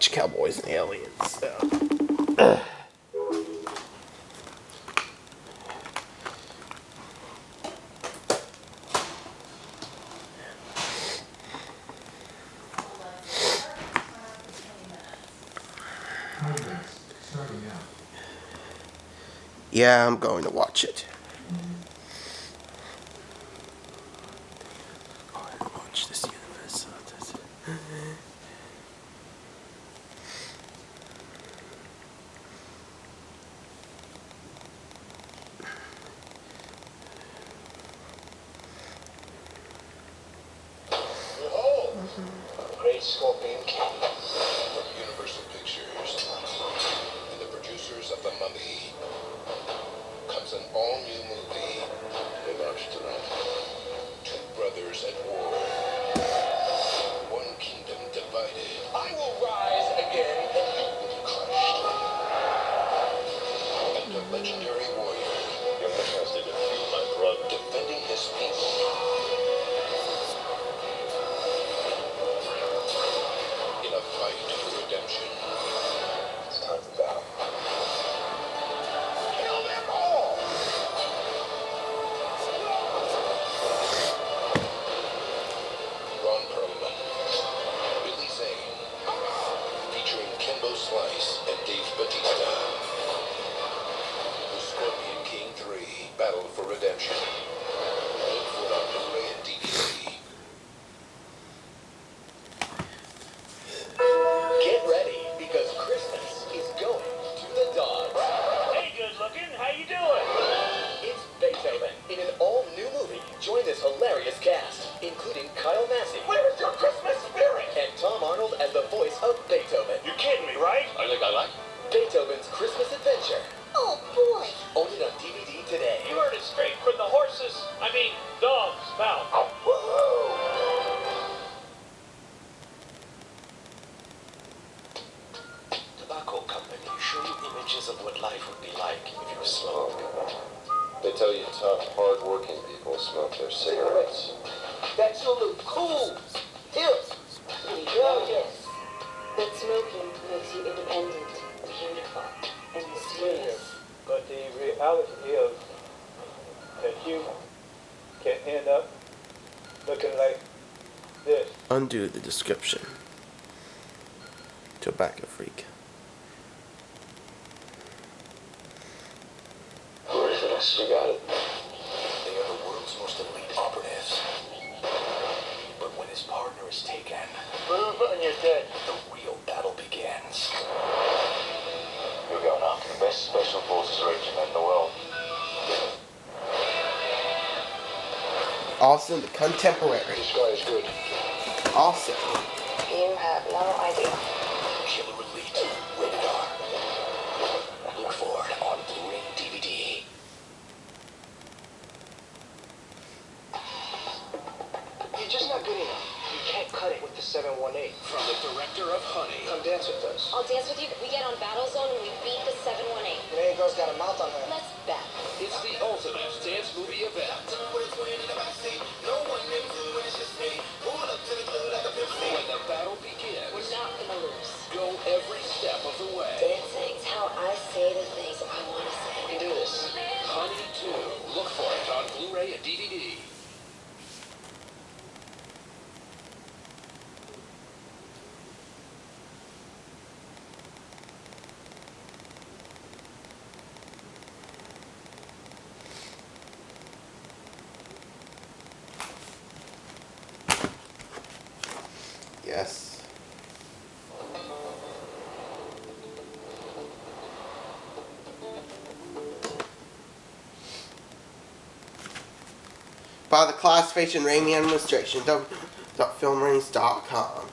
watch Cowboys and Aliens. So. Yeah, I'm going to watch it. Watch this universe. Great Scorpion King from Universal Pictures and the producers of The Mummy comes an all-new movie. They marched around. Two brothers at war. One kingdom divided. I will rise again and you will be crushed. And a legendary warrior. You're interested in fuel my drug. Defending his people. Redemption. It's time for battle. Kill them all! Ron Perlman, Billy Zane, featuring Kimbo Slice and Dave Bautista. The Scorpion King 3, Battle for Redemption. Look for it on Blu-ray and DVD. Hilarious cast, including Kyle Massey. Where's your Christmas spirit? And Tom Arnold as the voice of Beethoven. You're kidding me, right? I think I like Beethoven's Christmas Adventure. Oh boy! Own it on DVD today. You heard it straight from the dog's mouth. Woohoo! Tobacco company show you images of what life would be like if you smoked. They tell you tough, hard-working people smoke their cigarettes. That sure look cool. Hips. Yes. But smoking makes you independent, beautiful, and mysterious. But the reality is that you can end up looking like this. Undo the description. Tobacco freak. You got it. They are the world's most elite operatives. But when his partner is taken, Move and you're dead. the real battle begins. You're going after the best special forces regiment in the world. Awesome, the contemporary. This guy is good. Awesome. You have no idea. Killer Elite. Rated R. Look for it on Blu-ray and DVD. You're just not good enough. You can't cut it with the 718. From the director of Honey. Come dance with us. I'll dance with you. We get on Battle Zone and we beat the 718. Today girl's got a mouth on her. Let's bet. It's the ultimate dance movie event. When the battle begins, We're not gonna lose. go every step of the way. Dancing's how I say the things I want to say. We can do this. Honey 2. Look for it on Blu-ray and DVD. Yes. By the classification Raimi Administration, www.filmrings.com.